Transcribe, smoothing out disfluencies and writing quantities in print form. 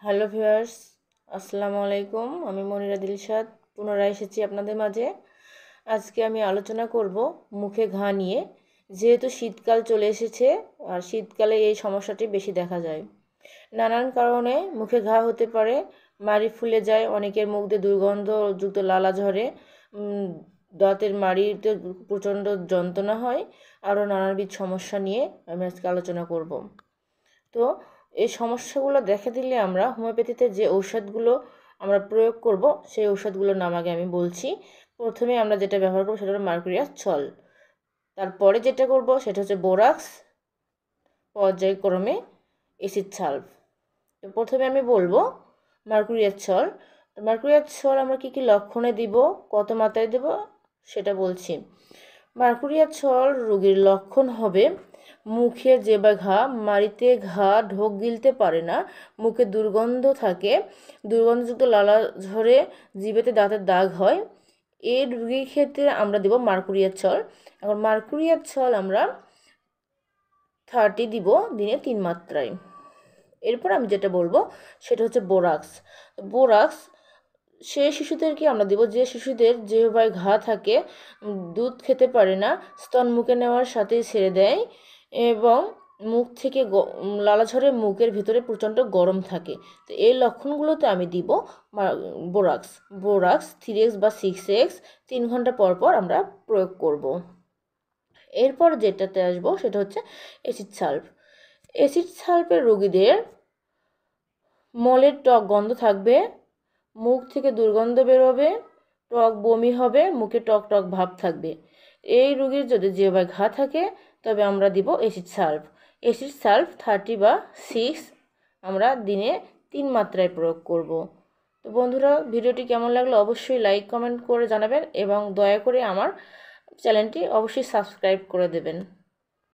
Hello viewers, আসসালামু আলাইকুম। আমি মনিরা দিলশাদ পুনরায় এসেছি আপনাদের মাঝে। আজকে আমি আলোচনা করব মুখে ঘা নিয়ে। যেহেতু শীতকাল চলে এসেছে আর শীতকালে এই সমস্যাটি বেশি দেখা যায়। নানান কারণে মুখে ঘা হতে পারে, মাড়ি ফুলে যায়, অনেকের মুখ দিয়ে দুর্গন্ধযুক্ত লালা ঝরে, দাঁতের মাড়িতে প্রচণ্ড যন্ত্রণা হয়, আরও নানাবিধ সমস্যা নিয়ে আমি আজকে আলোচনা করব। তো এই সমস্যাগুলো দেখা দিলে আমরা হোমিওপ্যাথিতে যে ঔষধগুলো আমরা প্রয়োগ করব সেই ঔষধগুলোর নাম আগে আমি বলছি। প্রথমে আমরা যেটা ব্যবহার করব সেটা হলো মার্কুরিয়াস ছল। তারপরে যেটা করব সেটা হচ্ছে বোরাক্স, পর্যায়ক্রমে এসিড সালফ। তো প্রথমে আমি বলবো মার্কুরিয়াস ছল। তো মার্কুরিয়াস ছল আমরা কী কী লক্ষণে দিব, কত মাত্রায় দেব সেটা বলছি। মার্কুরিয়াস ছল রোগীর লক্ষণ হবে মুখে যে বা ঘা, মাড়িতে ঘা, ঢোক গিলতে পারে না, মুখে দুর্গন্ধ থাকে, দুর্গন্ধযুক্ত লালা ঝরে, জিভেতে দাঁতের দাগ হয়। এই রোগীর ক্ষেত্রে আমরা দেব মার্কুরিয়াস ছল। এখন মার্কুরিয়াস ছল আমরা 30 দিব দিনে 3 মাত্রায়। এরপর আমি যেটা বলবো সেটা হচ্ছে বোরাক্স। বোরাক্স সেই শিশুদেরকে আমরা দেব যে শিশুদের জিহ্বায় ঘা থাকে, দুধ খেতে পারে না, স্তন মুখে নেওয়ার সাথেই ছেড়ে দেয় এবং মুখ থেকে লালা ঝরে, মুখের ভিতরে প্রচণ্ড গরম থাকে। তো এই লক্ষণগুলোতে আমি দিব বোরাক্স। বোরাক্স 3x বা 6x 3 ঘন্টা পর পর আমরা প্রয়োগ করব। এরপর যেটাতে আসবো সেটা হচ্ছে অ্যাসিড সালফ। অ্যাসিড সালফের রোগীদের মলের টক গন্ধ থাকবে, মুখ থেকে দুর্গন্ধ বেরোবে, টক বমি হবে, মুখে টক টক ভাব থাকবে। এই রোগীর যদি জিহ্বায় ঘা থাকে তবে আমরা দিব অ্যাসিড সালফ। অ্যাসিড সালফ 30 বা 6 আমরা দিনে 3 মাত্রায় প্রয়োগ করব। তো বন্ধুরা, ভিডিওটি কেমন লাগলো অবশ্যই লাইক কমেন্ট করে জানাবেন এবং দয়া করে আমার চ্যানেলটি অবশ্যই সাবস্ক্রাইব করে দেবেন।